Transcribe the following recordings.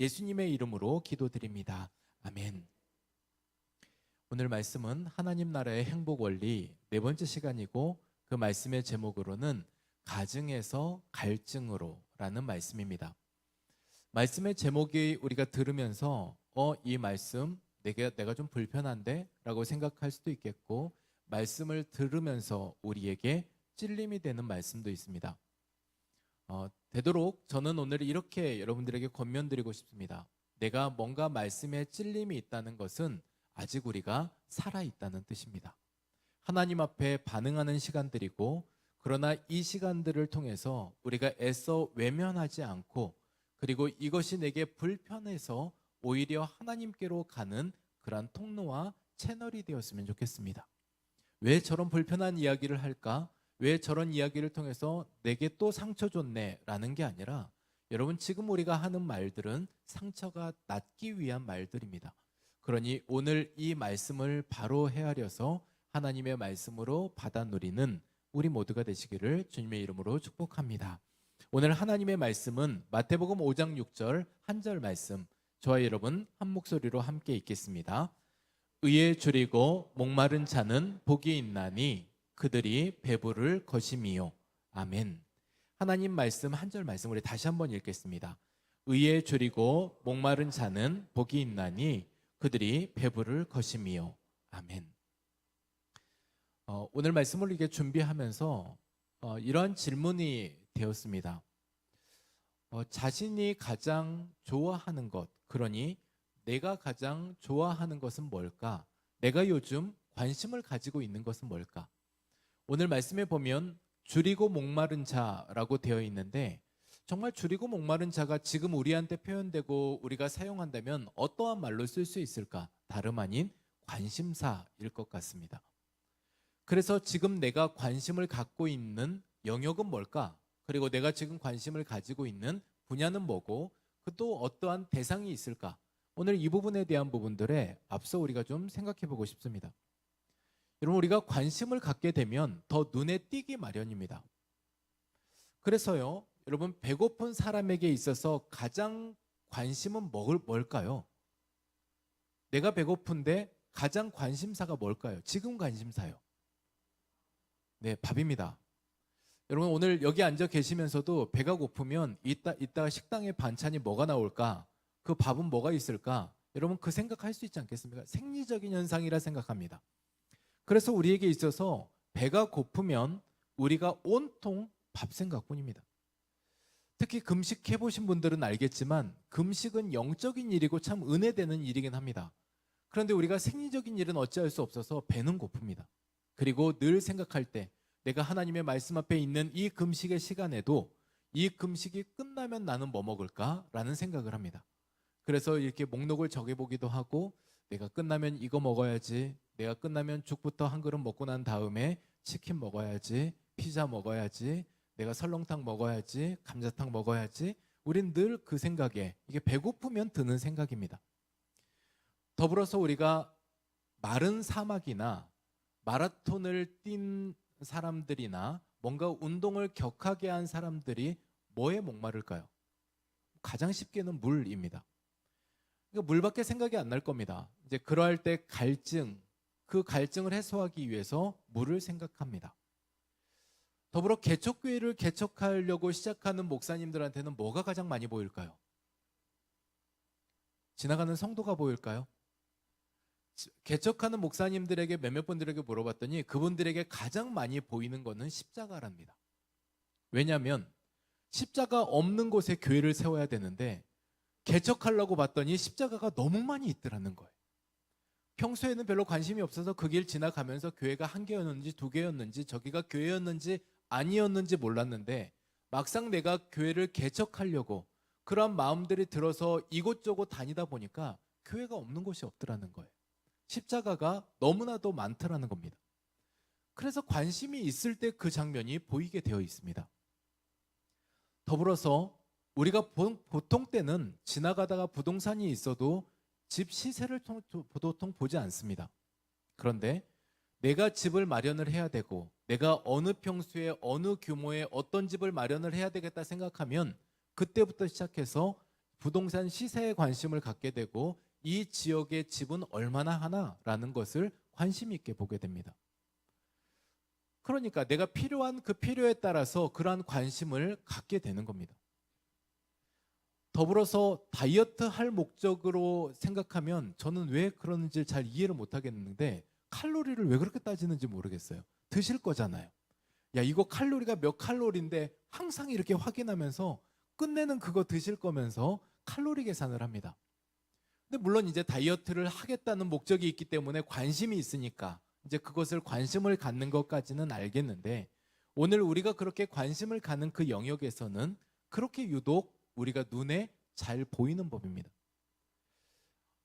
예수님의 이름으로 기도드립니다. 아멘. 오늘 말씀은 하나님 나라의 행복 원리 네 번째 시간이고, 그 말씀의 제목으로는 가증에서 갈증으로 라는 말씀입니다. 말씀의 제목이 우리가 들으면서 이 말씀 내가 좀 불편한데? 라고 생각할 수도 있겠고, 말씀을 들으면서 우리에게 찔림이 되는 말씀도 있습니다. 되도록 저는 오늘 이렇게 여러분들에게 권면드리고 싶습니다. 내가 뭔가 말씀에 찔림이 있다는 것은 아직 우리가 살아있다는 뜻입니다. 하나님 앞에 반응하는 시간들이고, 그러나 이 시간들을 통해서 우리가 애써 외면하지 않고, 그리고 이것이 내게 불편해서 오히려 하나님께로 가는 그러한 통로와 채널이 되었으면 좋겠습니다. 왜 저런 불편한 이야기를 할까? 왜 저런 이야기를 통해서 내게 또 상처 줬네? 라는 게 아니라, 여러분, 지금 우리가 하는 말들은 상처가 낫기 위한 말들입니다. 그러니 오늘 이 말씀을 바로 헤아려서 하나님의 말씀으로 받아 누리는 우리 모두가 되시기를 주님의 이름으로 축복합니다. 오늘 하나님의 말씀은 마태복음 5장 6절 한 절 말씀, 저와 여러분 한 목소리로 함께 읽겠습니다. 의에 줄이고 목마른 자는 복이 있나니 그들이 배부를 것임이요. 아멘. 하나님 말씀 한 절 말씀 우리 다시 한번 읽겠습니다. 의에 줄이고 목마른 자는 복이 있나니 그들이 배부를 것임이요. 아멘. 오늘 말씀을 이렇게 준비하면서 이러한 질문이 되었습니다. 자신이 가장 좋아하는 것, 그러니 내가 가장 좋아하는 것은 뭘까? 내가 요즘 관심을 가지고 있는 것은 뭘까? 오늘 말씀에 보면 줄이고 목마른 자라고 되어 있는데, 정말 줄이고 목마른 자가 지금 우리한테 표현되고 우리가 사용한다면 어떠한 말로 쓸 수 있을까? 다름 아닌 관심사일 것 같습니다. 그래서 지금 내가 관심을 갖고 있는 영역은 뭘까? 그리고 내가 지금 관심을 가지고 있는 분야는 뭐고, 또 어떠한 대상이 있을까? 오늘 이 부분에 대한 부분들에 앞서 우리가 좀 생각해 보고 싶습니다. 여러분, 우리가 관심을 갖게 되면 더 눈에 띄기 마련입니다. 그래서요, 여러분, 배고픈 사람에게 있어서 가장 관심은 뭘까요? 내가 배고픈데 가장 관심사가 뭘까요? 지금 관심사요. 네, 밥입니다. 여러분, 오늘 여기 앉아 계시면서도 배가 고프면 이따 식당에 반찬이 뭐가 나올까? 그 밥은 뭐가 있을까? 여러분, 그 생각할 수 있지 않겠습니까? 생리적인 현상이라 생각합니다. 그래서 우리에게 있어서 배가 고프면 우리가 온통 밥 생각뿐입니다. 특히 금식 해보신 분들은 알겠지만 금식은 영적인 일이고 참 은혜되는 일이긴 합니다. 그런데 우리가 생리적인 일은 어찌할 수 없어서 배는 고픕니다. 그리고 늘 생각할 때 내가 하나님의 말씀 앞에 있는 이 금식의 시간에도 이 금식이 끝나면 나는 뭐 먹을까? 라는 생각을 합니다. 그래서 이렇게 목록을 정해보기도 하고, 내가 끝나면 이거 먹어야지, 내가 끝나면 죽부터 한 그릇 먹고 난 다음에 치킨 먹어야지, 피자 먹어야지, 내가 설렁탕 먹어야지, 감자탕 먹어야지. 우린 늘 그 생각에, 이게 배고프면 드는 생각입니다. 더불어서 우리가 마른 사막이나 마라톤을 뛴 사람들이나 뭔가 운동을 격하게 한 사람들이 뭐에 목마를까요? 가장 쉽게는 물입니다. 그러니까 물밖에 생각이 안 날 겁니다. 이제 그러할 때 갈증, 그 갈증을 해소하기 위해서 물을 생각합니다. 더불어 개척교회를 개척하려고 시작하는 목사님들한테는 뭐가 가장 많이 보일까요? 지나가는 성도가 보일까요? 개척하는 목사님들에게 몇몇 분들에게 물어봤더니 그분들에게 가장 많이 보이는 것은 십자가랍니다. 왜냐하면 십자가 없는 곳에 교회를 세워야 되는데 개척하려고 봤더니 십자가가 너무 많이 있더라는 거예요. 평소에는 별로 관심이 없어서 그 길 지나가면서 교회가 한 개였는지 두 개였는지 저기가 교회였는지 아니었는지 몰랐는데, 막상 내가 교회를 개척하려고 그런 마음들이 들어서 이곳저곳 다니다 보니까 교회가 없는 곳이 없더라는 거예요. 십자가가 너무나도 많더라는 겁니다. 그래서 관심이 있을 때 그 장면이 보이게 되어 있습니다. 더불어서 우리가 보통 때는 지나가다가 부동산이 있어도 집 시세를 보통 보지 않습니다. 그런데 내가 집을 마련을 해야 되고 내가 어느 평수에 어느 규모의 어떤 집을 마련을 해야 되겠다 생각하면 그때부터 시작해서 부동산 시세에 관심을 갖게 되고 이 지역의 집은 얼마나 하나라는 것을 관심 있게 보게 됩니다. 그러니까 내가 필요한 그 필요에 따라서 그러한 관심을 갖게 되는 겁니다. 더불어서 다이어트 할 목적으로 생각하면 저는 왜 그러는지 잘 이해를 못 하겠는데 칼로리를 왜 그렇게 따지는지 모르겠어요. 드실 거잖아요. 야, 이거 칼로리가 몇 칼로리인데 항상 이렇게 확인하면서 끝내는 그거 드실 거면서 칼로리 계산을 합니다. 근데 물론 이제 다이어트를 하겠다는 목적이 있기 때문에 관심이 있으니까 이제 그것을 관심을 갖는 것까지는 알겠는데 오늘 우리가 그렇게 관심을 갖는 그 영역에서는 그렇게 유독 우리가 눈에 잘 보이는 법입니다.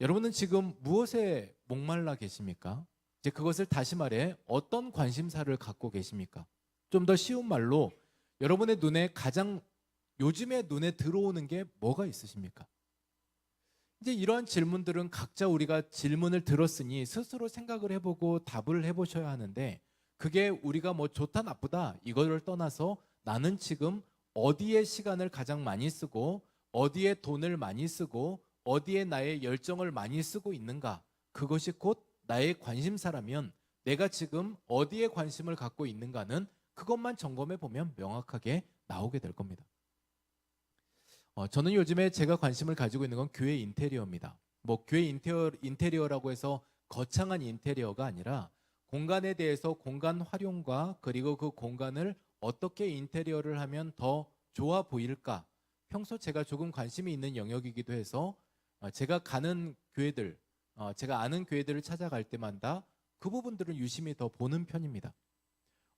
여러분은 지금 무엇에 목말라 계십니까? 이제 그것을 다시 말해 어떤 관심사를 갖고 계십니까? 좀 더 쉬운 말로 여러분의 눈에 가장 요즘에 눈에 들어오는 게 뭐가 있으십니까? 이제 이러한 질문들은 각자 우리가 질문을 들었으니 스스로 생각을 해보고 답을 해보셔야 하는데 그게 우리가 뭐 좋다 나쁘다 이거를 떠나서 나는 지금 어디에 시간을 가장 많이 쓰고 어디에 돈을 많이 쓰고 어디에 나의 열정을 많이 쓰고 있는가 그것이 곧 나의 관심사라면 내가 지금 어디에 관심을 갖고 있는가는 그것만 점검해 보면 명확하게 나오게 될 겁니다. 저는 요즘에 제가 관심을 가지고 있는 건 교회 인테리어입니다. 뭐 교회 인테리어라고 해서 거창한 인테리어가 아니라 공간에 대해서 공간 활용과 그리고 그 공간을 어떻게 인테리어를 하면 더 좋아 보일까? 평소 제가 조금 관심이 있는 영역이기도 해서 제가 가는 교회들, 제가 아는 교회들을 찾아갈 때마다 그 부분들을 유심히 더 보는 편입니다.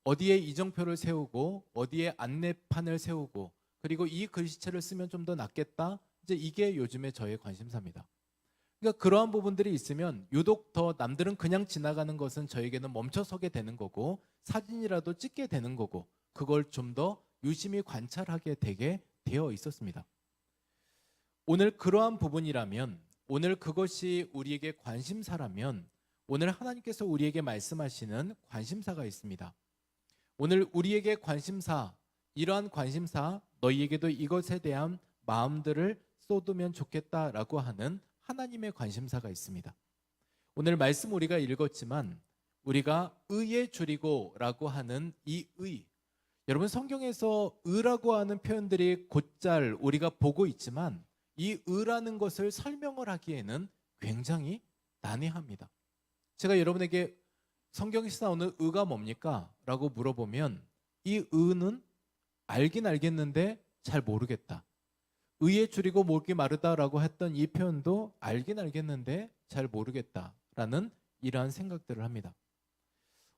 어디에 이정표를 세우고 어디에 안내판을 세우고 그리고 이 글씨체를 쓰면 좀 더 낫겠다. 이제 이게 요즘에 저의 관심사입니다. 그러니까 그러한 부분들이 있으면 유독 더 남들은 그냥 지나가는 것은 저에게는 멈춰서게 되는 거고 사진이라도 찍게 되는 거고 그걸 좀 더 유심히 관찰하게 되게 되어 있었습니다. 오늘 그러한 부분이라면 오늘 그것이 우리에게 관심사라면 오늘 하나님께서 우리에게 말씀하시는 관심사가 있습니다. 오늘 우리에게 관심사 이러한 관심사 너희에게도 이것에 대한 마음들을 쏟으면 좋겠다라고 하는 하나님의 관심사가 있습니다. 오늘 말씀 우리가 읽었지만 우리가 의에 줄이고라고 하는 이 의 여러분 성경에서 의라고 하는 표현들이 곧잘 우리가 보고 있지만 이 의라는 것을 설명을 하기에는 굉장히 난해합니다. 제가 여러분에게 성경에서 나오는 의가 뭡니까? 라고 물어보면 이 의는 알긴 알겠는데 잘 모르겠다. 의에 줄이고 목이 마르다라고 했던 이 표현도 알긴 알겠는데 잘 모르겠다라는 이러한 생각들을 합니다.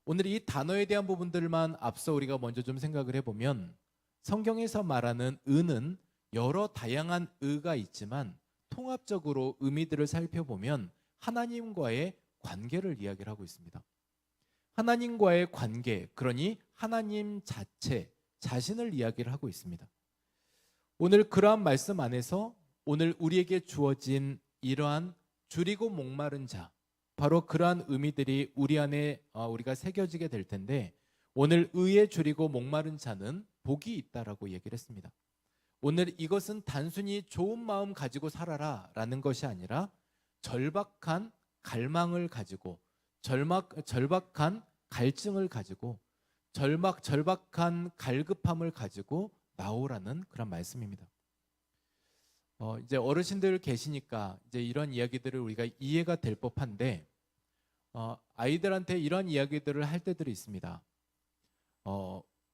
오늘 이 단어에 대한 부분들만 앞서 우리가 먼저 좀 생각을 해보면 성경에서 말하는 의는 여러 다양한 의가 있지만 통합적으로 의미들을 살펴보면 하나님과의 관계를 이야기를 하고 있습니다. 하나님과의 관계, 그러니 하나님 자신을 이야기를 하고 있습니다. 오늘 그러한 말씀 안에서 오늘 우리에게 주어진 이러한 줄이고 목마른 자, 바로 그러한 의미들이 우리 안에 우리가 새겨지게 될 텐데 오늘 의에 줄이고 목마른 자는 복이 있다라고 얘기를 했습니다. 오늘 이것은 단순히 좋은 마음 가지고 살아라 라는 것이 아니라 절박한 갈망을 가지고 절박한 갈증을 가지고 절박한 갈급함을 가지고 나오라는 그런 말씀입니다. 이제 어르신들 계시니까 이제 이런 이야기들을 우리가 이해가 될 법한데 아이들한테 이런 이야기들을 할 때들이 있습니다.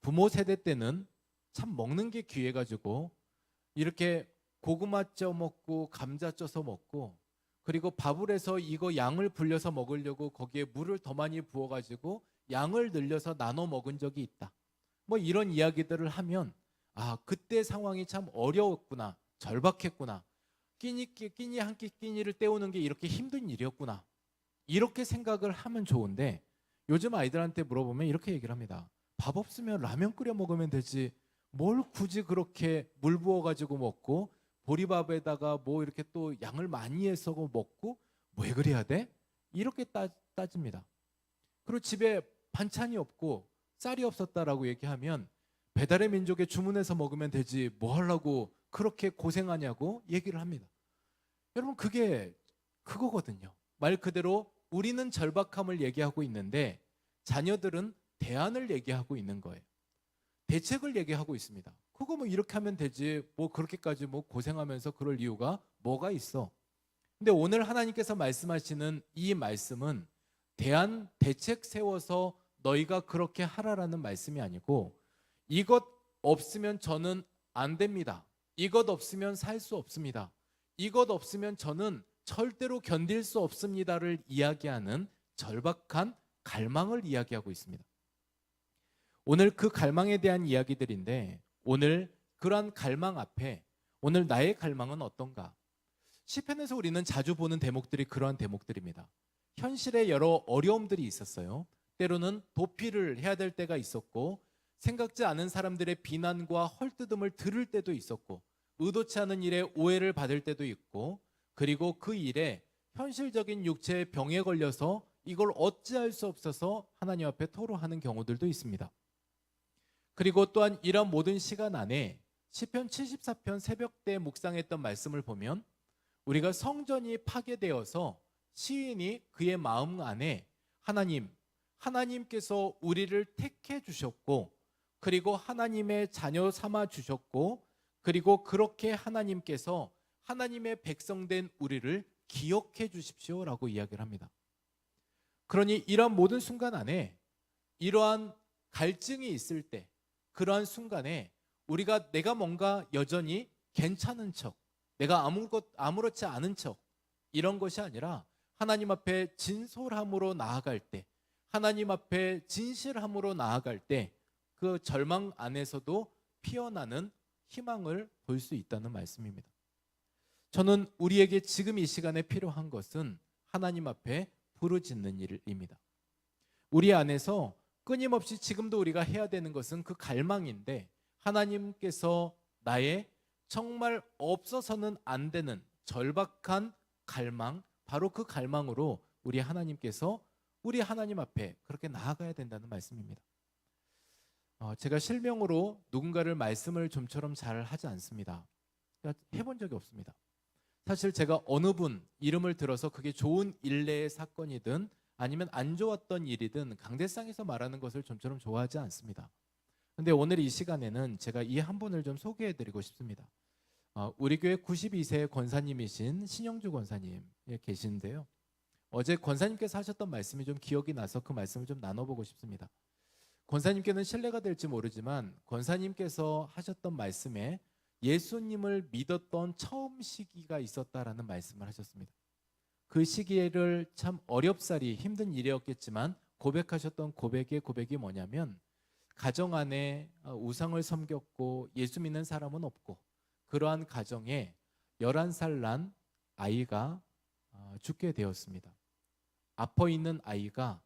부모 세대 때는 참 먹는 게 귀해가지고 이렇게 고구마 쪄 먹고 감자 쪄서 먹고 그리고 밥을 해서 이거 양을 불려서 먹으려고 거기에 물을 더 많이 부어가지고 양을 늘려서 나눠 먹은 적이 있다. 뭐 이런 이야기들을 하면 그때 상황이 참 어려웠구나. 절박했구나. 끼니 한 끼 끼니를 때우는 게 이렇게 힘든 일이었구나. 이렇게 생각을 하면 좋은데 요즘 아이들한테 물어보면 이렇게 얘기를 합니다. 밥 없으면 라면 끓여 먹으면 되지. 뭘 굳이 그렇게 물 부어가지고 먹고 보리밥에다가 뭐 이렇게 또 양을 많이 해서 먹고 왜 그래야 돼? 이렇게 따집니다. 그리고 집에 반찬이 없고 쌀이 없었다라고 얘기하면 배달의 민족에 주문해서 먹으면 되지 뭐 하려고 그렇게 고생하냐고 얘기를 합니다. 여러분, 그게 그거거든요. 말 그대로 우리는 절박함을 얘기하고 있는데 자녀들은 대안을 얘기하고 있는 거예요. 대책을 얘기하고 있습니다. 그거 뭐 이렇게 하면 되지, 뭐 그렇게까지 뭐 고생하면서 그럴 이유가 뭐가 있어. 근데 오늘 하나님께서 말씀하시는 이 말씀은 대안, 대책 세워서 너희가 그렇게 하라라는 말씀이 아니고, 이것 없으면 저는 안 됩니다. 이것 없으면 살 수 없습니다. 이것 없으면 저는 절대로 견딜 수 없습니다를 이야기하는 절박한 갈망을 이야기하고 있습니다. 오늘 그 갈망에 대한 이야기들인데, 오늘 그러한 갈망 앞에 오늘 나의 갈망은 어떤가? 시편에서 우리는 자주 보는 대목들이 그러한 대목들입니다. 현실에 여러 어려움들이 있었어요. 때로는 도피를 해야 될 때가 있었고, 생각지 않은 사람들의 비난과 헐뜯음을 들을 때도 있었고, 의도치 않은 일에 오해를 받을 때도 있고, 그리고 그 일에 현실적인 육체의 병에 걸려서 이걸 어찌할 수 없어서 하나님 앞에 토로하는 경우들도 있습니다. 그리고 또한 이런 모든 시간 안에 시편 74편 새벽때 묵상했던 말씀을 보면, 우리가 성전이 파괴되어서 시인이 그의 마음 안에 하나님께서 우리를 택해 주셨고, 그리고 하나님의 자녀 삼아 주셨고, 그리고 그렇게 하나님께서 하나님의 백성된 우리를 기억해 주십시오라고 이야기를 합니다. 그러니 이러한 모든 순간 안에 이러한 갈증이 있을 때, 그러한 순간에 우리가 내가 뭔가 여전히 괜찮은 척, 내가 아무렇지 않은 척, 이런 것이 아니라 하나님 앞에 진솔함으로 나아갈 때, 하나님 앞에 진실함으로 나아갈 때 그 절망 안에서도 피어나는 희망을 볼 수 있다는 말씀입니다. 저는 우리에게 지금 이 시간에 필요한 것은 하나님 앞에 부르짖는 일입니다. 우리 안에서 끊임없이 지금도 우리가 해야 되는 것은 그 갈망인데, 하나님께서 나의 정말 없어서는 안 되는 절박한 갈망, 바로 그 갈망으로 우리 하나님 앞에 그렇게 나아가야 된다는 말씀입니다. 제가 실명으로 누군가를 말씀을 좀처럼 잘 하지 않습니다. 해본 적이 없습니다. 사실 제가 어느 분 이름을 들어서 그게 좋은 일례의 사건이든 아니면 안 좋았던 일이든 강대상에서 말하는 것을 좀처럼 좋아하지 않습니다. 근데 오늘 이 시간에는 제가 이 한 분을 좀 소개해드리고 싶습니다. 우리 교회 92세 권사님이신 신영주 권사님 계신데요. 어제 권사님께서 하셨던 말씀이 좀 기억이 나서 그 말씀을 좀 나눠보고 싶습니다. 권사님께는 신뢰가 될지 모르지만 권사님께서 하셨던 말씀에 예수님을 믿었던 처음 시기가 있었다라는 말씀을 하셨습니다. 그 시기를 참 어렵사리 힘든 일이었겠지만 고백하셨던 고백이 뭐냐면, 가정 안에 우상을 섬겼고 예수 믿는 사람은 없고, 그러한 가정에 11살 난 아이가 죽게 되었습니다. 아파 있는 아이가,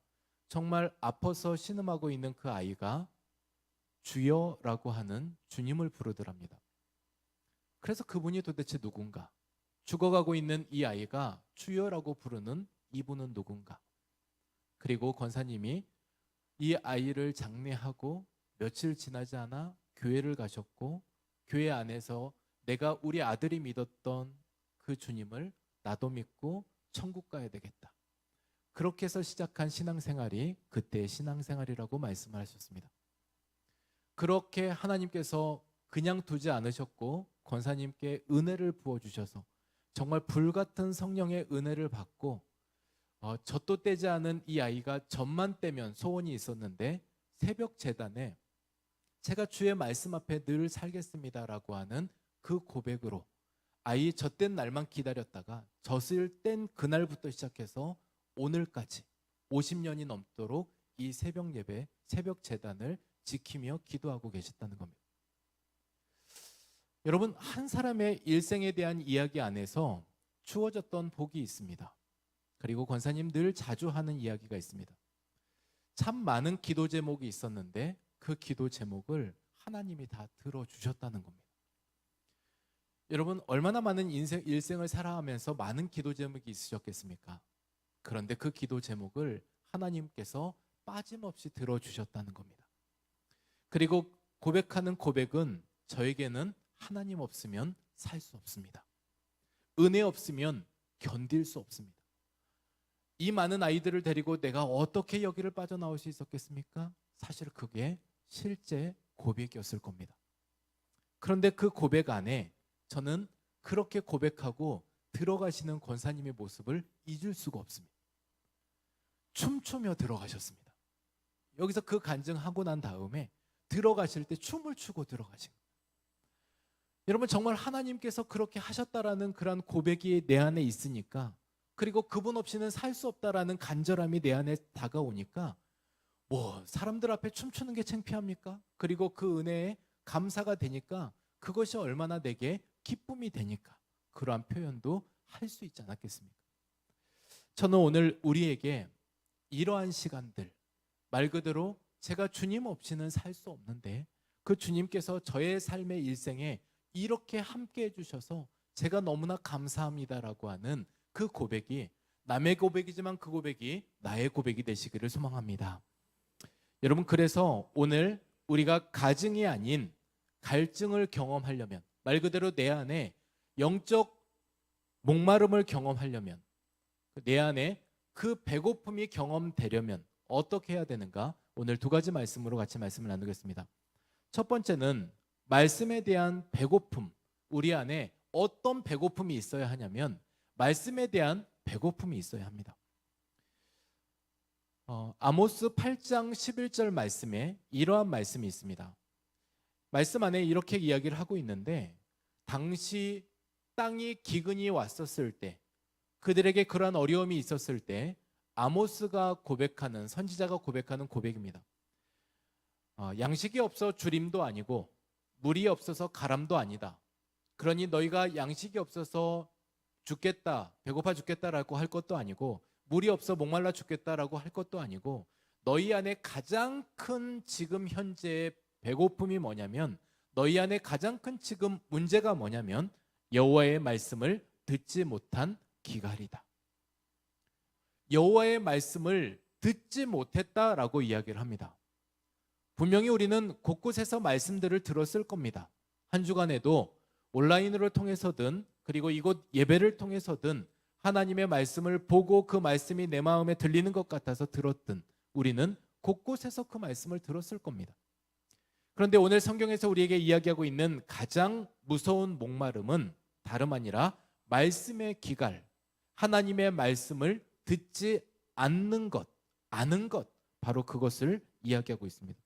정말 아파서 신음하고 있는 그 아이가 주여라고 하는 주님을 부르더랍니다. 그래서 그분이 도대체 누군가, 죽어가고 있는 이 아이가 주여라고 부르는 이분은 누군가. 그리고 권사님이 이 아이를 장례하고 며칠 지나지 않아 교회를 가셨고, 교회 안에서 내가 우리 아들이 믿었던 그 주님을 나도 믿고 천국 가야 되겠다, 그렇게 해서 시작한 신앙생활이 그때의 신앙생활이라고 말씀을 하셨습니다. 그렇게 하나님께서 그냥 두지 않으셨고 권사님께 은혜를 부어주셔서 정말 불같은 성령의 은혜를 받고, 젖도 떼지 않은 이 아이가 젖만 떼면 소원이 있었는데, 새벽 제단에 제가 주의 말씀 앞에 늘 살겠습니다라고 하는 그 고백으로 아이 젖된 날만 기다렸다가 젖을 뗀 그날부터 시작해서 오늘까지 50년이 넘도록 이 새벽 예배, 새벽 제단을 지키며 기도하고 계셨다는 겁니다. 여러분, 한 사람의 일생에 대한 이야기 안에서 주어졌던 복이 있습니다. 그리고 권사님 늘 자주 하는 이야기가 있습니다. 참 많은 기도 제목이 있었는데 그 기도 제목을 하나님이 다 들어주셨다는 겁니다. 여러분, 얼마나 많은 일생을 살아가면서 많은 기도 제목이 있으셨겠습니까? 그런데 그 기도 제목을 하나님께서 빠짐없이 들어주셨다는 겁니다. 그리고 고백하는 고백은 저에게는 하나님 없으면 살 수 없습니다. 은혜 없으면 견딜 수 없습니다. 이 많은 아이들을 데리고 내가 어떻게 여기를 빠져나올 수 있었겠습니까? 사실 그게 실제 고백이었을 겁니다. 그런데 그 고백 안에 저는 그렇게 고백하고 들어가시는 권사님의 모습을 잊을 수가 없습니다. 춤추며 들어가셨습니다. 여기서 그 간증하고 난 다음에 들어가실 때 춤을 추고 들어가신 거예요. 여러분, 정말 하나님께서 그렇게 하셨다라는 그런 고백이 내 안에 있으니까, 그리고 그분 없이는 살 수 없다라는 간절함이 내 안에 다가오니까 뭐 사람들 앞에 춤추는 게 창피합니까? 그리고 그 은혜에 감사가 되니까 그것이 얼마나 내게 기쁨이 되니까 그러한 표현도 할 수 있지 않았겠습니까? 저는 오늘 우리에게 이러한 시간들, 말 그대로 제가 주님 없이는 살 수 없는데 그 주님께서 저의 삶의 일생에 이렇게 함께 해주셔서 제가 너무나 감사합니다라고 하는 그 고백이, 남의 고백이지만 그 고백이 나의 고백이 되시기를 소망합니다. 여러분, 그래서 오늘 우리가 가증이 아닌 갈증을 경험하려면, 말 그대로 내 안에 영적 목마름을 경험하려면, 내 안에 그 배고픔이 경험되려면 어떻게 해야 되는가? 오늘 두 가지 말씀으로 같이 말씀을 나누겠습니다. 첫 번째는 말씀에 대한 배고픔, 우리 안에 어떤 배고픔이 있어야 하냐면 말씀에 대한 배고픔이 있어야 합니다. 아모스 8장 11절 말씀에 이러한 말씀이 있습니다. 말씀 안에 이렇게 이야기를 하고 있는데, 당시 땅이 기근이 왔었을 때, 그들에게 그러한 어려움이 있었을 때 아모스가 고백하는, 선지자가 고백하는 고백입니다. 양식이 없어 주림도 아니고 물이 없어서 가람도 아니다. 그러니 너희가 양식이 없어서 죽겠다, 배고파 죽겠다라고 할 것도 아니고 물이 없어 목말라 죽겠다라고 할 것도 아니고, 너희 안에 가장 큰 지금 현재의 배고픔이 뭐냐면, 너희 안에 가장 큰 지금 문제가 뭐냐면 여호와의 말씀을 듣지 못한 기갈이다. 여호와의 말씀을 듣지 못했다라고 이야기를 합니다. 분명히 우리는 곳곳에서 말씀들을 들었을 겁니다. 한 주간에도 온라인으로 통해서든 그리고 이곳 예배를 통해서든 하나님의 말씀을 보고 그 말씀이 내 마음에 들리는 것 같아서 들었든 우리는 곳곳에서 그 말씀을 들었을 겁니다. 그런데 오늘 성경에서 우리에게 이야기하고 있는 가장 무서운 목마름은 다름 아니라 말씀의 기갈, 하나님의 말씀을 듣지 않는 것, 아는 것, 바로 그것을 이야기하고 있습니다.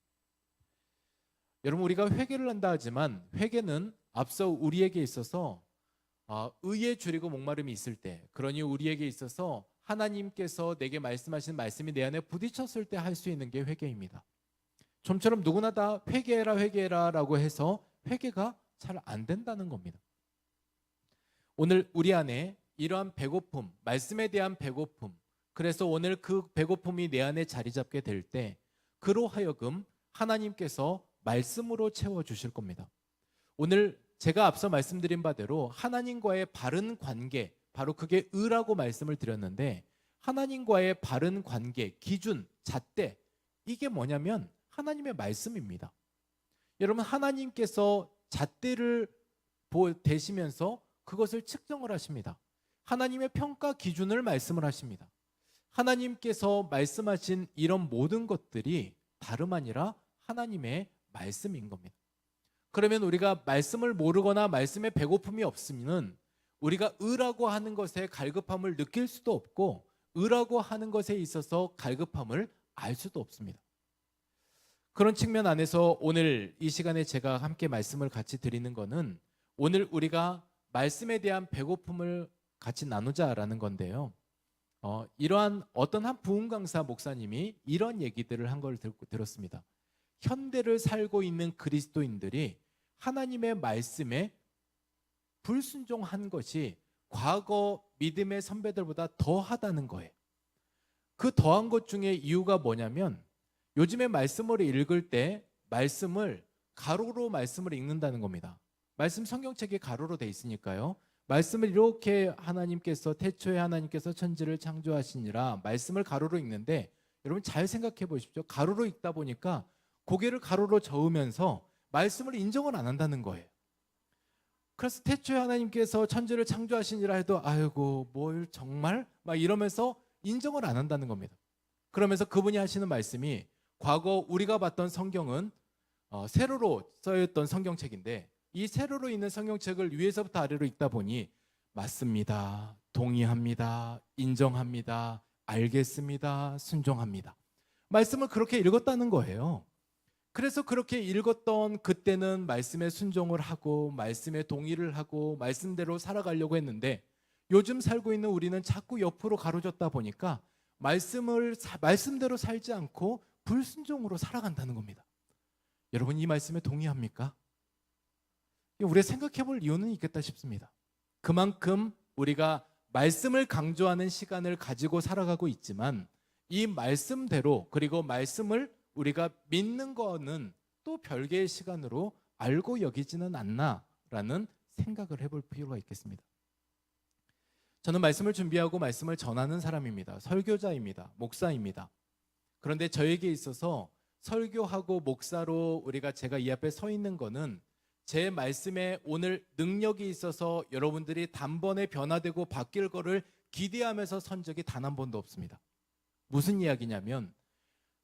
여러분, 우리가 회개를 한다 하지만 회개는 앞서 우리에게 있어서 의에 줄이고 목마름이 있을 때, 그러니 우리에게 있어서 하나님께서 내게 말씀하신 말씀이 내 안에 부딪혔을 때 할 수 있는 게 회개입니다. 좀처럼 누구나 다 회개해라 회개해라 라고 해서 회개가 잘 안 된다는 겁니다. 오늘 우리 안에 이러한 배고픔, 말씀에 대한 배고픔, 그래서 오늘 그 배고픔이 내 안에 자리 잡게 될 때 그로 하여금 하나님께서 말씀으로 채워주실 겁니다. 오늘 제가 앞서 말씀드린 바대로 하나님과의 바른 관계, 바로 그게 의라고 말씀을 드렸는데, 하나님과의 바른 관계, 기준, 잣대, 이게 뭐냐면 하나님의 말씀입니다. 여러분, 하나님께서 잣대를 대시면서 그것을 측정을 하십니다. 하나님의 평가 기준을 말씀을 하십니다. 하나님께서 말씀하신 이런 모든 것들이 다름 아니라 하나님의 말씀인 겁니다. 그러면 우리가 말씀을 모르거나 말씀에 배고픔이 없으면 우리가 의라고 하는 것에 갈급함을 느낄 수도 없고 의라고 하는 것에 있어서 갈급함을 알 수도 없습니다. 그런 측면 안에서 오늘 이 시간에 제가 함께 말씀을 같이 드리는 것은, 오늘 우리가 말씀에 대한 배고픔을 같이 나누자라는 건데요. 이러한 어떤 한 부흥 강사 목사님이 이런 얘기들을 한 걸 들었습니다. 현대를 살고 있는 그리스도인들이 하나님의 말씀에 불순종한 것이 과거 믿음의 선배들보다 더하다는 거예요. 그 더한 것 중에 이유가 뭐냐면, 요즘에 말씀을 읽을 때 말씀을 가로로 말씀을 읽는다는 겁니다. 말씀 성경책이 가로로 돼 있으니까요. 말씀을 이렇게 하나님께서 태초에 하나님께서 천지를 창조하시니라 말씀을 가로로 읽는데, 여러분 잘 생각해 보십시오. 가로로 읽다 보니까 고개를 가로로 저으면서 말씀을 인정을 안 한다는 거예요. 그래서 태초에 하나님께서 천지를 창조하시니라 해도 아이고 뭘 정말 막 이러면서 인정을 안 한다는 겁니다. 그러면서 그분이 하시는 말씀이 과거 우리가 봤던 성경은 세로로 써있던 성경책인데 이 세로로 있는 성경책을 위에서부터 아래로 읽다 보니 맞습니다, 동의합니다, 인정합니다, 알겠습니다, 순종합니다. 말씀을 그렇게 읽었다는 거예요. 그래서 그렇게 읽었던 그때는 말씀에 순종을 하고 말씀에 동의를 하고 말씀대로 살아가려고 했는데 요즘 살고 있는 우리는 자꾸 옆으로 가로졌다 보니까 말씀대로 살지 않고 불순종으로 살아간다는 겁니다. 여러분 이 말씀에 동의합니까? 우리가 생각해 볼 이유는 있겠다 싶습니다. 그만큼 우리가 말씀을 강조하는 시간을 가지고 살아가고 있지만 이 말씀대로 그리고 말씀을 우리가 믿는 거는 또 별개의 시간으로 알고 여기지는 않나라는 생각을 해볼 필요가 있겠습니다. 저는 말씀을 준비하고 말씀을 전하는 사람입니다. 설교자입니다. 목사입니다. 그런데 저에게 있어서 설교하고 목사로 제가 이 앞에 서 있는 거는 제 말씀에 오늘 능력이 있어서 여러분들이 단번에 변화되고 바뀔 거를 기대하면서 선 적이 단 한 번도 없습니다. 무슨 이야기냐면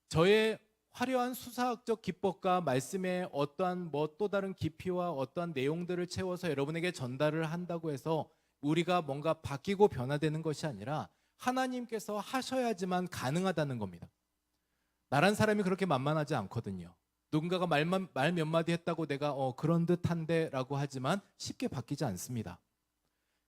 저의 화려한 수사학적 기법과 말씀에 어떠한 또 다른 깊이와 어떠한 내용들을 채워서 여러분에게 전달을 한다고 해서 우리가 뭔가 바뀌고 변화되는 것이 아니라 하나님께서 하셔야지만 가능하다는 겁니다. 나란 사람이 그렇게 만만하지 않거든요. 누군가가 말 몇 마디 했다고 내가 그런 듯한데 라고 하지만 쉽게 바뀌지 않습니다.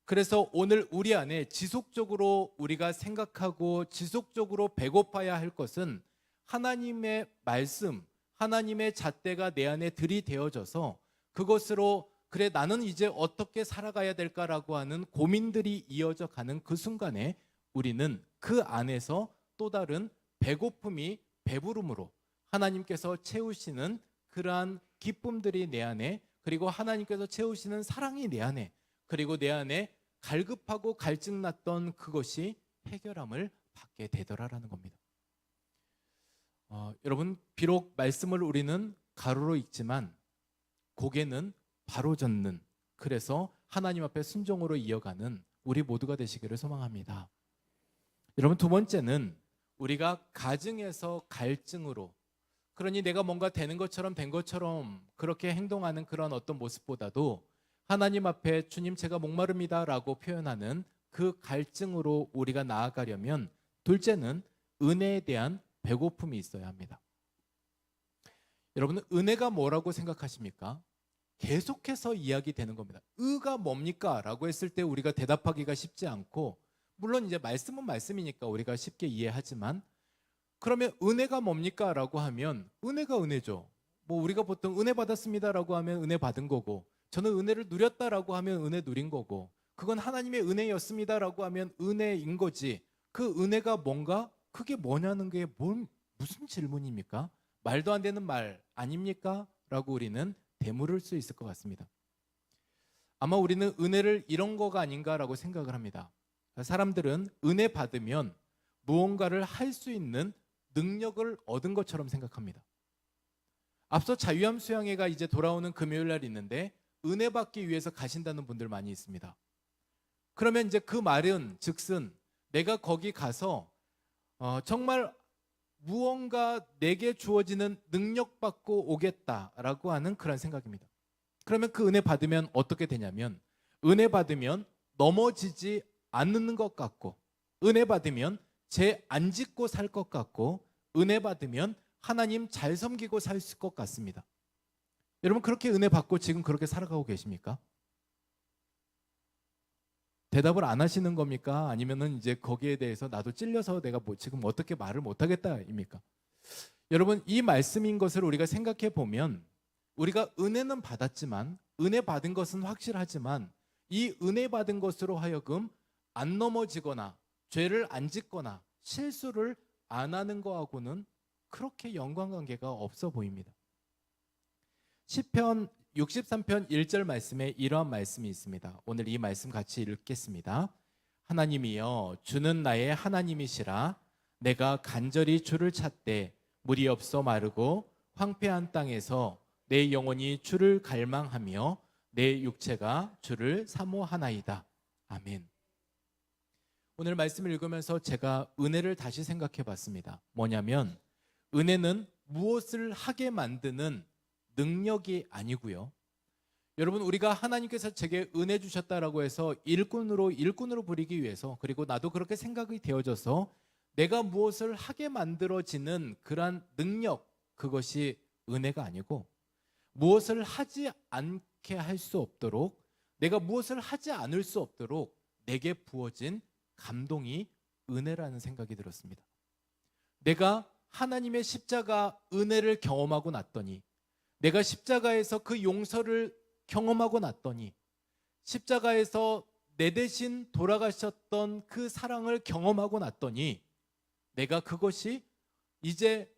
그래서 오늘 우리 안에 지속적으로 우리가 생각하고 지속적으로 배고파야 할 것은 하나님의 말씀, 하나님의 잣대가 내 안에 들이대어져서 그것으로 그래 나는 이제 어떻게 살아가야 될까라고 하는 고민들이 이어져 가는 그 순간에 우리는 그 안에서 또 다른 배고픔이 배부름으로 하나님께서 채우시는 그러한 기쁨들이 내 안에 그리고 하나님께서 채우시는 사랑이 내 안에 그리고 내 안에 갈급하고 갈증났던 그것이 해결함을 받게 되더라라는 겁니다. 여러분 비록 말씀을 우리는 가로로 읽지만 고개는 바로 젓는 그래서 하나님 앞에 순종으로 이어가는 우리 모두가 되시기를 소망합니다. 여러분 두 번째는 우리가 가증에서 갈증으로 그러니 내가 뭔가 되는 것처럼 된 것처럼 그렇게 행동하는 그런 어떤 모습보다도 하나님 앞에 주님 제가 목마릅니다 라고 표현하는 그 갈증으로 우리가 나아가려면 둘째는 은혜에 대한 배고픔이 있어야 합니다. 여러분은 은혜가 뭐라고 생각하십니까? 계속해서 이야기되는 겁니다. 의가 뭡니까? 라고 했을 때 우리가 대답하기가 쉽지 않고 물론 이제 말씀은 말씀이니까 우리가 쉽게 이해하지만 그러면 은혜가 뭡니까? 라고 하면 은혜가 은혜죠. 우리가 보통 은혜 받았습니다 라고 하면 은혜 받은 거고 저는 은혜를 누렸다라고 하면 은혜 누린 거고 그건 하나님의 은혜였습니다 라고 하면 은혜인 거지 그 은혜가 뭔가 그게 뭐냐는 게 무슨 질문입니까? 말도 안 되는 말 아닙니까? 라고 우리는 되물을 수 있을 것 같습니다. 아마 우리는 은혜를 이런 거가 아닌가라고 생각을 합니다. 사람들은 은혜 받으면 무언가를 할 수 있는 능력을 얻은 것처럼 생각합니다. 앞서 자유함 수양회가 이제 돌아오는 금요일 날 있는데 은혜 받기 위해서 가신다는 분들 많이 있습니다. 그러면 이제 그 말은 즉슨 내가 거기 가서 정말 무언가 내게 주어지는 능력 받고 오겠다라고 하는 그런 생각입니다. 그러면 그 은혜 받으면 어떻게 되냐면 은혜 받으면 넘어지지 않는 것 같고 은혜 받으면 죄 안 짓고 살 것 같고 은혜 받으면 하나님 잘 섬기고 살 것 같습니다. 여러분 그렇게 은혜 받고 지금 그렇게 살아가고 계십니까? 대답을 안 하시는 겁니까? 아니면은 이제 거기에 대해서 나도 찔려서 내가 지금 어떻게 말을 못 하겠다입니까? 여러분 이 말씀인 것을 우리가 생각해 보면 우리가 은혜는 받았지만 은혜 받은 것은 확실하지만 이 은혜 받은 것으로 하여금 안 넘어지거나 죄를 안 짓거나 실수를 안 하는 거하고는 그렇게 연관관계가 없어 보입니다. 시편 63편 1절 말씀에 이러한 말씀이 있습니다. 오늘 이 말씀 같이 읽겠습니다. 하나님이여 주는 나의 하나님이시라 내가 간절히 주를 찾되 물이 없어 마르고 황폐한 땅에서 내 영혼이 주를 갈망하며 내 육체가 주를 사모하나이다. 아멘. 오늘 말씀을 읽으면서 제가 은혜를 다시 생각해 봤습니다. 뭐냐면 은혜는 무엇을 하게 만드는 능력이 아니고요. 여러분, 우리가 하나님께서 제게 은혜 주셨다라고 해서 일꾼으로 부리기 위해서, 그리고 나도 그렇게 생각이 되어져서 내가 무엇을 하게 만들어지는 그러한 능력, 그것이 은혜가 아니고, 무엇을 하지 않게 할 수 없도록, 내가 무엇을 하지 않을 수 없도록 내게 부어진 감동이 은혜라는 생각이 들었습니다. 내가 하나님의 십자가 은혜를 경험하고 났더니, 내가 십자가에서 그 용서를 경험하고 났더니, 십자가에서 내 대신 돌아가셨던 그 사랑을 경험하고 났더니, 내가 그것이 이제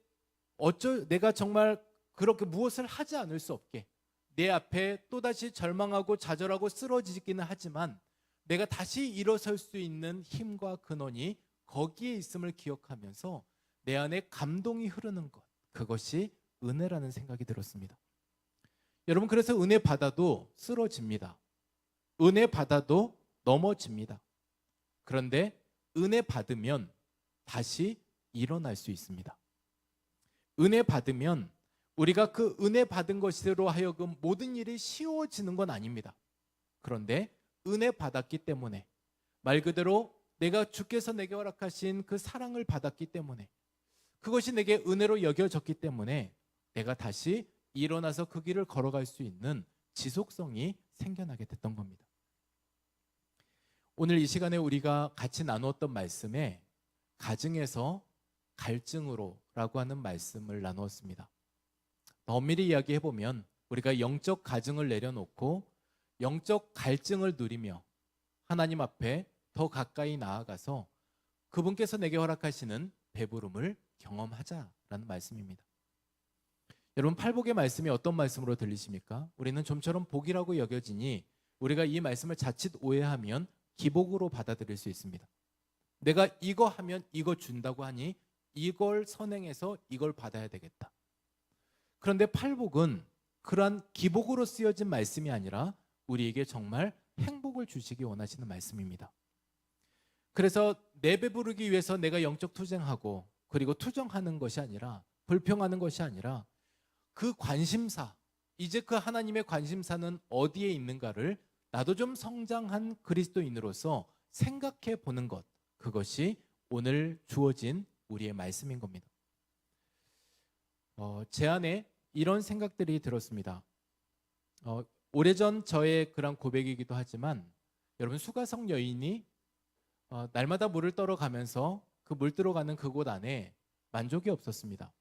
내가 정말 그렇게 무엇을 하지 않을 수 없게, 내 앞에 또다시 절망하고 좌절하고 쓰러지기는 하지만 내가 다시 일어설 수 있는 힘과 근원이 거기에 있음을 기억하면서 내 안에 감동이 흐르는 것, 그것이 은혜라는 생각이 들었습니다. 여러분, 그래서 은혜 받아도 쓰러집니다. 은혜 받아도 넘어집니다. 그런데 은혜 받으면 다시 일어날 수 있습니다. 은혜 받으면 우리가 그 은혜 받은 것으로 하여금 모든 일이 쉬워지는 건 아닙니다. 그런데 은혜 받았기 때문에, 말 그대로 내가 주께서 내게 허락하신 그 사랑을 받았기 때문에, 그것이 내게 은혜로 여겨졌기 때문에 내가 다시 일어나서 그 길을 걸어갈 수 있는 지속성이 생겨나게 됐던 겁니다. 오늘 이 시간에 우리가 같이 나누었던 말씀에 가증에서 갈증으로라고 하는 말씀을 나누었습니다. 더 엄밀히 이야기해보면 우리가 영적 가증을 내려놓고 영적 갈증을 누리며 하나님 앞에 더 가까이 나아가서 그분께서 내게 허락하시는 배부름을 경험하자라는 말씀입니다. 여러분, 팔복의 말씀이 어떤 말씀으로 들리십니까? 우리는 좀처럼 복이라고 여겨지니 우리가 이 말씀을 자칫 오해하면 기복으로 받아들일 수 있습니다. 내가 이거 하면 이거 준다고 하니 이걸 선행해서 이걸 받아야 되겠다. 그런데 팔복은 그러한 기복으로 쓰여진 말씀이 아니라 우리에게 정말 행복을 주시기 원하시는 말씀입니다. 그래서 내 배부르기 위해서 내가 영적 투쟁하고, 그리고 투정하는 것이 아니라, 불평하는 것이 아니라, 그 관심사, 이제 그 하나님의 관심사는 어디에 있는가를 나도 좀 성장한 그리스도인으로서 생각해 보는 것, 그것이 오늘 주어진 우리의 말씀인 겁니다. 제 안에 이런 생각들이 들었습니다. 오래전 저의 그런 고백이기도 하지만, 여러분, 수가성 여인이 날마다 물을 떠러 가면서 그 물 들어가는 그곳 안에 만족이 없었습니다.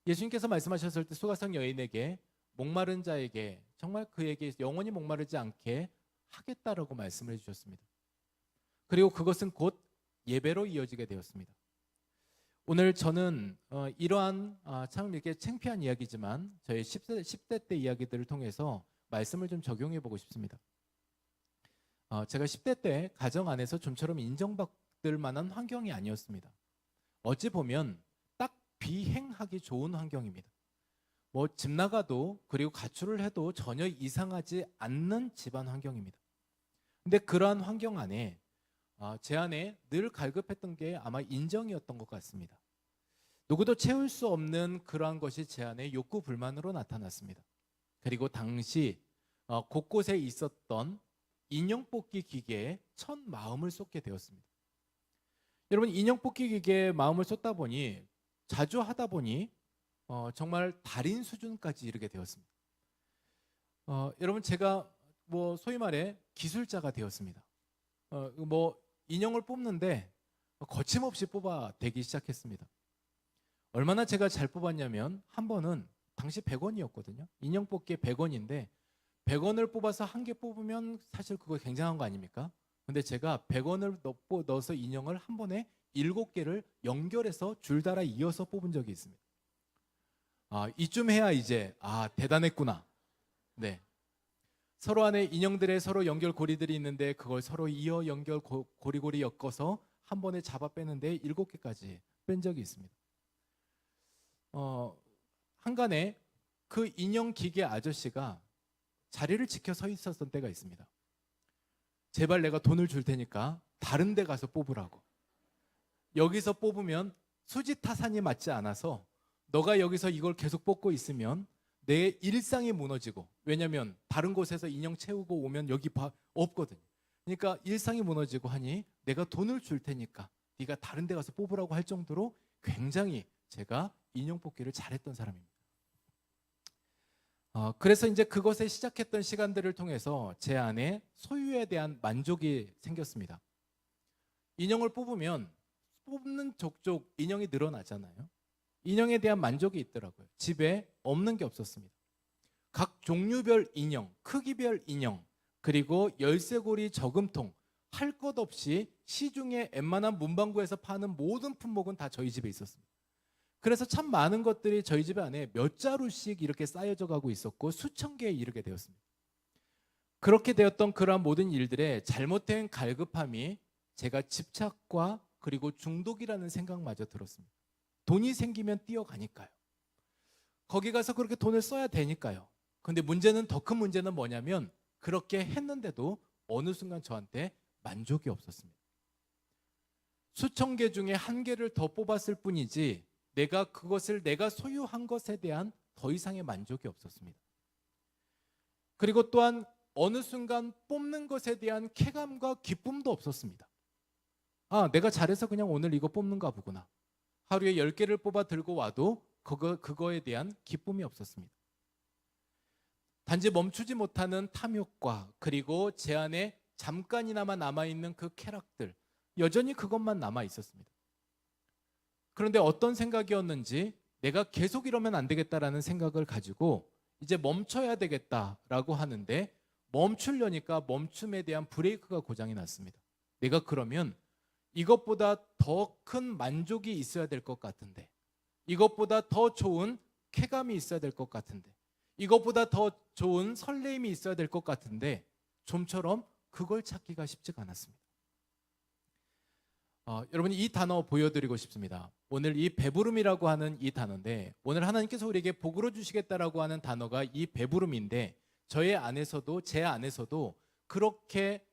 예수님께서 말씀하셨을 때 수가성 여인에게, 목마른 자에게, 정말 그에게 영원히 목마르지 않게 하겠다라고 말씀을 해주셨습니다. 그리고 그것은 곧 예배로 이어지게 되었습니다. 오늘 저는 이러한 참 이렇게 창피한 이야기지만 저의 10대 때 이야기들을 통해서 말씀을 좀 적용해 보고 싶습니다. 제가 10대 때 가정 안에서 좀처럼 인정받을 만한 환경이 아니었습니다. 어찌 보면 딱 비행하기 좋은 환경입니다. 뭐 집 나가도, 그리고 가출을 해도 전혀 이상하지 않는 집안 환경입니다. 근데 그러한 환경 안에 제 안에 늘 갈급했던 게 아마 인정이었던 것 같습니다. 누구도 채울 수 없는 그러한 것이 제 안에 욕구 불만으로 나타났습니다. 그리고 당시 곳곳에 있었던 인형 뽑기 기계에 첫 마음을 쏟게 되었습니다. 여러분, 인형 뽑기 기계에 마음을 쏟다 보니, 자주 하다 보니 정말 달인 수준까지 이르게 되었습니다. 여러분, 제가 뭐 소위 말해 기술자가 되었습니다. 뭐 인형을 뽑는데 거침없이 뽑아대기 시작했습니다. 얼마나 제가 잘 뽑았냐면, 한 번은 당시 100원이었거든요. 인형 뽑기에 100원인데 100원을 뽑아서 한 개 뽑으면 사실 그거 굉장한 거 아닙니까? 근데 제가 100원을 넣어서 인형을 한 번에 7개를 연결해서 줄달아 이어서 뽑은 적이 있습니다. 이쯤 해야 이제 대단했구나. 네. 서로 안에 인형들의 서로 연결 고리들이 있는데 그걸 서로 이어 연결 고리고리 엮어서 한 번에 잡아 빼는데 7개까지 뺀 적이 있습니다. 한간에 그 인형 기계 아저씨가 자리를 지켜 서 있었던 때가 있습니다. 제발 내가 돈을 줄 테니까 다른 데 가서 뽑으라고. 여기서 뽑으면 수지타산이 맞지 않아서 너가 여기서 이걸 계속 뽑고 있으면 내 일상이 무너지고, 왜냐면 다른 곳에서 인형 채우고 오면 여기 없거든요. 그러니까 일상이 무너지고 하니 내가 돈을 줄 테니까 네가 다른 데 가서 뽑으라고 할 정도로 굉장히 제가 인형 뽑기를 잘했던 사람입니다. 그래서 이제 그것에 시작했던 시간들을 통해서 제 안에 소유에 대한 만족이 생겼습니다. 인형을 뽑으면 뽑는 족족 인형이 늘어나잖아요. 인형에 대한 만족이 있더라고요. 집에 없는 게 없었습니다. 각 종류별 인형, 크기별 인형, 그리고 열쇠고리 저금통, 할 것 없이 시중에 웬만한 문방구에서 파는 모든 품목은 다 저희 집에 있었습니다. 그래서 참 많은 것들이 저희 집 안에 몇 자루씩 이렇게 쌓여져 가고 있었고 수천 개에 이르게 되었습니다. 그렇게 되었던 그러한 모든 일들의 잘못된 갈급함이 제가 집착과 그리고 중독이라는 생각마저 들었습니다. 돈이 생기면 뛰어가니까요. 거기 가서 그렇게 돈을 써야 되니까요. 근데 문제는, 더 큰 문제는 뭐냐면 그렇게 했는데도 어느 순간 저한테 만족이 없었습니다. 수천 개 중에 한 개를 더 뽑았을 뿐이지 내가 그것을 내가 소유한 것에 대한 더 이상의 만족이 없었습니다. 그리고 또한 어느 순간 뽑는 것에 대한 쾌감과 기쁨도 없었습니다. 내가 잘해서 그냥 오늘 이거 뽑는가 보구나. 하루에 10개를 뽑아 들고 와도 그거에 대한 기쁨이 없었습니다. 단지 멈추지 못하는 탐욕과 그리고 제 안에 잠깐이나마 남아있는 그 쾌락들, 여전히 그것만 남아 있었습니다. 그런데 어떤 생각이었는지 내가 계속 이러면 안 되겠다라는 생각을 가지고 이제 멈춰야 되겠다라고 하는데, 멈추려니까 멈춤에 대한 브레이크가 고장이 났습니다. 내가 그러면 이것보다 더 큰 만족이 있어야 될 것 같은데, 이것보다 더 좋은 쾌감이 있어야 될 것 같은데, 이것보다 더 좋은 설레임이 있어야 될 것 같은데 좀처럼 그걸 찾기가 쉽지가 않았습니다. 여러분, 이 단어 보여드리고 싶습니다. 오늘 이 배부름이라고 하는 이 단어인데, 오늘 하나님께서 우리에게 복으로 주시겠다라고 하는 단어가 이 배부름인데, 제 안에서도 그렇게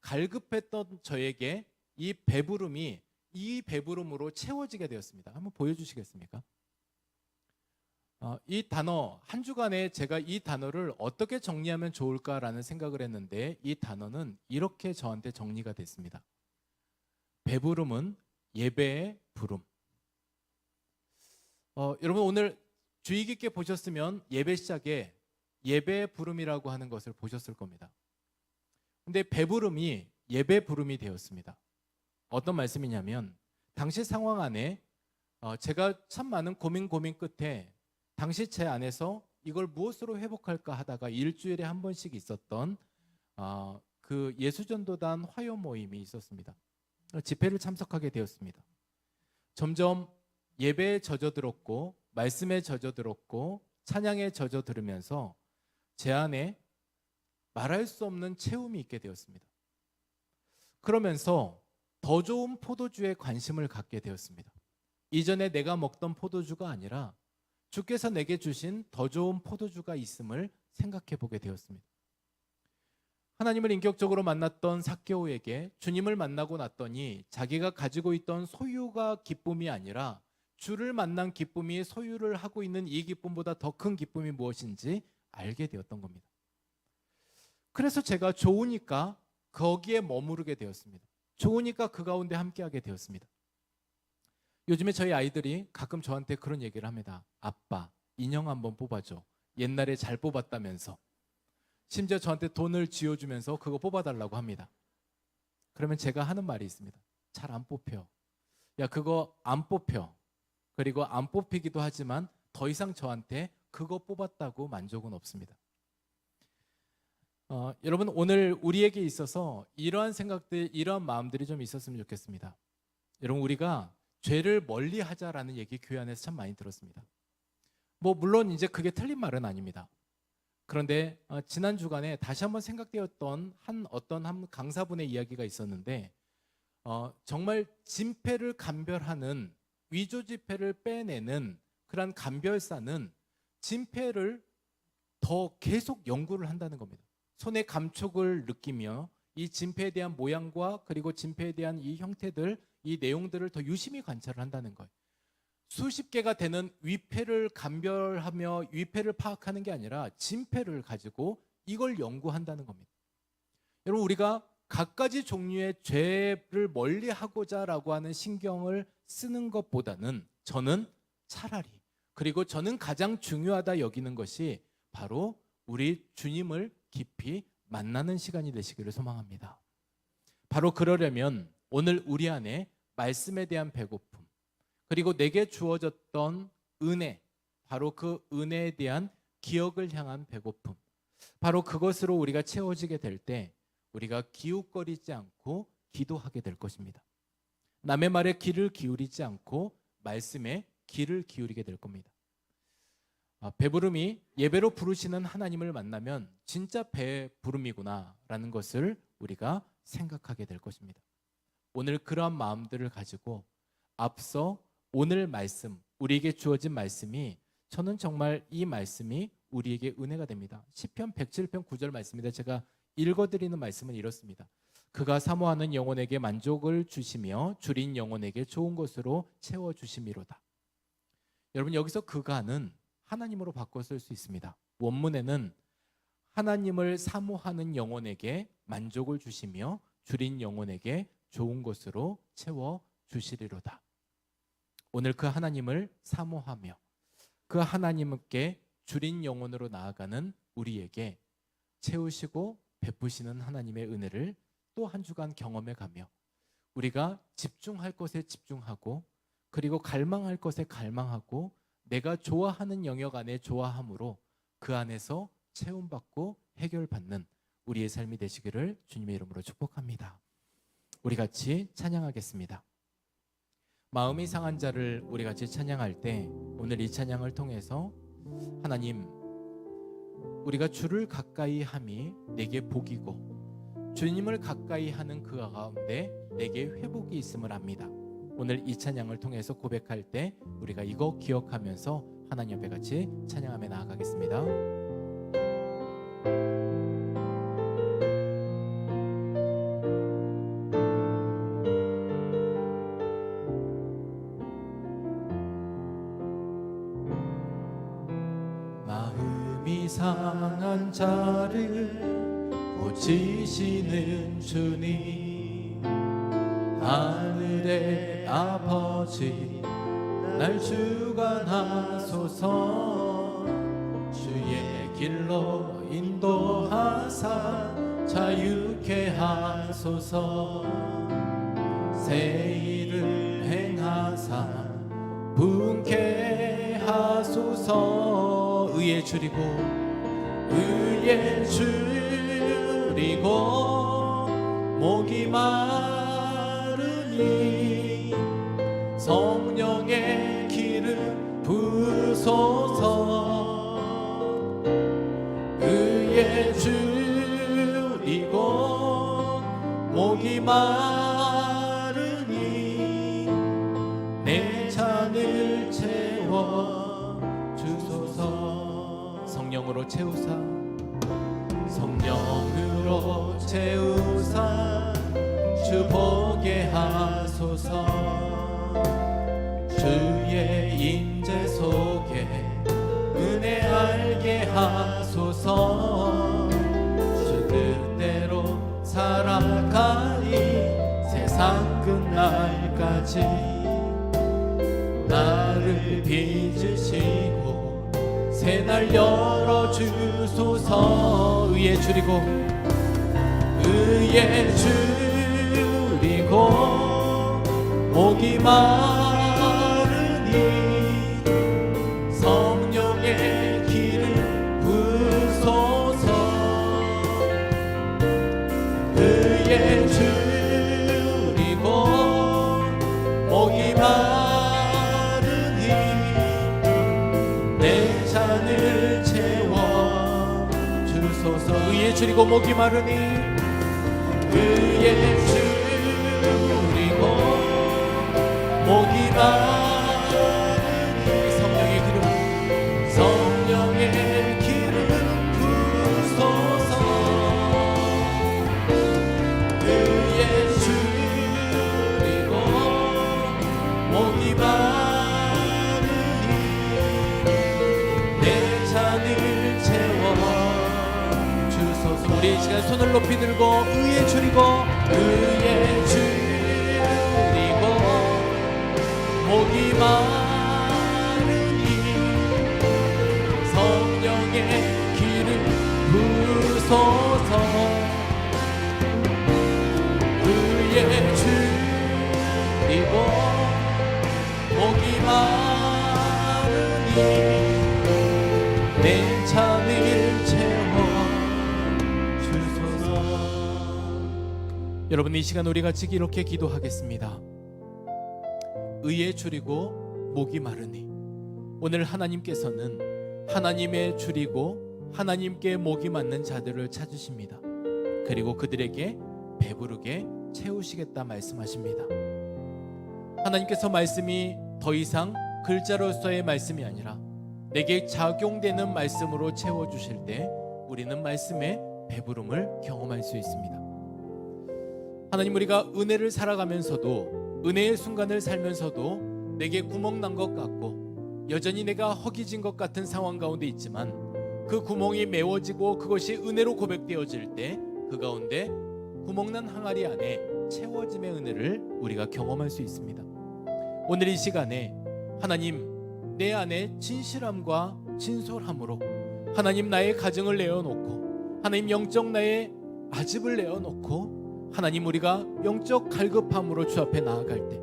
갈급했던 저에게 이 배부름이 이 배부름으로 채워지게 되었습니다. 한번 보여주시겠습니까? 이 단어, 한 주간에 제가 이 단어를 어떻게 정리하면 좋을까라는 생각을 했는데, 이 단어는 이렇게 저한테 정리가 됐습니다. 배부름은 예배의 부름. 여러분, 오늘 주의 깊게 보셨으면 예배 시작에 예배의 부름이라고 하는 것을 보셨을 겁니다. 근데 배부름이 예배 부름이 되었습니다. 어떤 말씀이냐면, 당시 상황 안에 제가 참 많은 고민 끝에 당시 제 안에서 이걸 무엇으로 회복할까 하다가 일주일에 한 번씩 있었던 그 예수전도단 화요 모임이 있었습니다. 집회를 참석하게 되었습니다. 점점 예배에 젖어들었고 말씀에 젖어들었고 찬양에 젖어들으면서 제 안에 말할 수 없는 채움이 있게 되었습니다. 그러면서 더 좋은 포도주에 관심을 갖게 되었습니다. 이전에 내가 먹던 포도주가 아니라 주께서 내게 주신 더 좋은 포도주가 있음을 생각해 보게 되었습니다. 하나님을 인격적으로 만났던 삭개오에게 주님을 만나고 났더니 자기가 가지고 있던 소유가 기쁨이 아니라 주를 만난 기쁨이 소유를 하고 있는 이 기쁨보다 더 큰 기쁨이 무엇인지 알게 되었던 겁니다. 그래서 제가 좋으니까 거기에 머무르게 되었습니다. 좋으니까 그 가운데 함께하게 되었습니다. 요즘에 저희 아이들이 가끔 저한테 그런 얘기를 합니다. 아빠, 인형 한번 뽑아줘. 옛날에 잘 뽑았다면서. 심지어 저한테 돈을 쥐어주면서 그거 뽑아달라고 합니다. 그러면 제가 하는 말이 있습니다. 잘 안 뽑혀. 야, 그거 안 뽑혀. 그리고 안 뽑히기도 하지만 더 이상 저한테 그거 뽑았다고 만족은 없습니다. 여러분, 오늘 우리에게 있어서 이러한 생각들, 이러한 마음들이 좀 있었으면 좋겠습니다. 여러분, 우리가 죄를 멀리 하자라는 얘기 교회 안에서 참 많이 들었습니다. 물론 이제 그게 틀린 말은 아닙니다. 그런데 지난 주간에 다시 한번 생각되었던 어떤 한 강사분의 이야기가 있었는데, 정말 진폐를 감별하는, 위조 지폐를 빼내는 그러한 감별사는 진폐를 더 더 계속 연구를 한다는 겁니다. 손의 감촉을 느끼며 이 진폐에 대한 모양과 그리고 진폐에 대한 이 형태들, 이 내용들을 더 유심히 관찰을 한다는 거예요. 수십 개가 되는 위패를 감별하며 위패를 파악하는 게 아니라 진폐를 가지고 이걸 연구한다는 겁니다. 여러분, 우리가 갖가지 종류의 죄를 멀리하고자라고 하는 신경을 쓰는 것보다는 저는 차라리, 그리고 저는 가장 중요하다 여기는 것이 바로 우리 주님을 깊이 만나는 시간이 되시기를 소망합니다. 바로 그러려면 오늘 우리 안에 말씀에 대한 배고픔, 그리고 내게 주어졌던 은혜, 바로 그 은혜에 대한 기억을 향한 배고픔, 바로 그것으로 우리가 채워지게 될 때 우리가 기웃거리지 않고 기도하게 될 것입니다. 남의 말에 귀를 기울이지 않고 말씀에 귀를 기울이게 될 겁니다. 배부름이 예배로 부르시는 하나님을 만나면 진짜 배부름이구나 라는 것을 우리가 생각하게 될 것입니다. 오늘 그러한 마음들을 가지고 앞서 오늘 말씀, 우리에게 주어진 말씀이, 저는 정말 이 말씀이 우리에게 은혜가 됩니다. 시편 107편 9절 말씀입니다. 제가 읽어드리는 말씀은 이렇습니다. 그가 사모하는 영혼에게 만족을 주시며 줄인 영혼에게 좋은 것으로 채워주심이로다. 여러분, 여기서 그가는 하나님으로 바꿔 쓸 수 있습니다. 원문에는 하나님을 사모하는 영혼에게 만족을 주시며 줄인 영혼에게 좋은 것으로 채워주시리로다. 오늘 그 하나님을 사모하며 그 하나님께 줄인 영혼으로 나아가는 우리에게 채우시고 베푸시는 하나님의 은혜를 또 한 주간 경험해 가며 우리가 집중할 것에 집중하고 그리고 갈망할 것에 갈망하고 내가 좋아하는 영역 안에 좋아함으로 그 안에서 채움받고 해결받는 우리의 삶이 되시기를 주님의 이름으로 축복합니다. 우리 같이 찬양하겠습니다. 마음이 상한 자를 우리 같이 찬양할 때 오늘 이 찬양을 통해서 하나님, 우리가 주를 가까이 함이 내게 복이고 주님을 가까이 하는 그 가운데 내게 회복이 있음을 압니다. 오늘 이 찬양을 통해서 고백할 때 우리가 이거 기억하면서 하나님 앞에 같이 찬양하며 나아가겠습니다. 마음이 상한 자를 고치시는 주님, 하늘의 아버지 날 주관하소서. 주의 길로 인도하사 자유케 하소서. 새 일을 행하사 분케 하소서. 의에 줄이고 의에 줄이고 목이 마르니 성령의 기름 부소서. 의에 줄이고 목이 마르니 내 잔을 채워 주소서. 성령으로 채우사, 성령으로 채우사 주 보게 하소서. 주의 임재 속에 은혜 알게 하소서. 주 뜻대로 살아가니 세상 끝날까지 나를 빚으시고 새날 열어주소서. 의에 줄이고 의에 줄이고 목이 마르니 성령의 길을 부소서. 의에 줄이고 목이 마르니 내 잔을 채워 주소서. 의에 줄이고 목이 마르니 의에 줄이고 목이 마르니 성령의 기름, 성령의 기름 손을 높이 들고 의에 줄이고 의에 줄이고 목이 마르니 성령의 기름 부으소서 의에 줄이고 목이 마르니 내 잔을 채워주소서. 여러분, 이 시간 우리 같이 이렇게 기도하겠습니다. 의에 줄이고 목이 마르니, 오늘 하나님께서는 하나님의 줄이고 하나님께 목이 맞는 자들을 찾으십니다. 그리고 그들에게 배부르게 채우시겠다 말씀하십니다. 하나님께서 말씀이 더 이상 글자로서의 말씀이 아니라 내게 작용되는 말씀으로 채워주실 때 우리는 말씀의 배부름을 경험할 수 있습니다. 하나님, 우리가 은혜를 살아가면서도, 은혜의 순간을 살면서도 내게 구멍 난 것 같고 여전히 내가 허기진 것 같은 상황 가운데 있지만, 그 구멍이 메워지고 그것이 은혜로 고백되어질 때 그 가운데 구멍난 항아리 안에 채워짐의 은혜를 우리가 경험할 수 있습니다. 오늘 이 시간에 하나님, 내 안에 진실함과 진솔함으로 하나님 나의 가정을 내어놓고, 하나님 영적 나의 아집을 내어놓고, 하나님 우리가 영적 갈급함으로 주 앞에 나아갈 때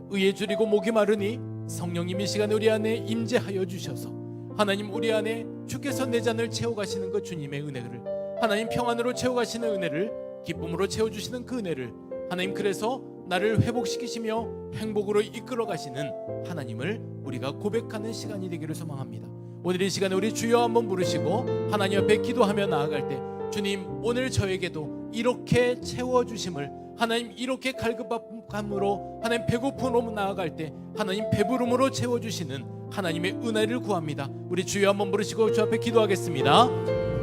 의에 줄이고 목이 마르니 성령님 이 시간에 우리 안에 임재하여 주셔서 하나님 우리 안에 주께서 내 잔을 채워가시는 그 주님의 은혜를, 하나님 평안으로 채워가시는 은혜를, 기쁨으로 채워주시는 그 은혜를, 하나님 그래서 나를 회복시키시며 행복으로 이끌어 가시는 하나님을 우리가 고백하는 시간이 되기를 소망합니다. 오늘 이 시간에 우리 주여 한번 부르시고 하나님 앞에 기도하며 나아갈 때, 주님 오늘 저에게도 이렇게 채워주심을, 하나님 이렇게 갈급함으로, 하나님 배고픔으로 나아갈 때 하나님 배부름으로 채워주시는 하나님의 은혜를 구합니다. 우리 주여 한번 부르시고 주 앞에 기도하겠습니다.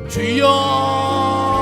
주여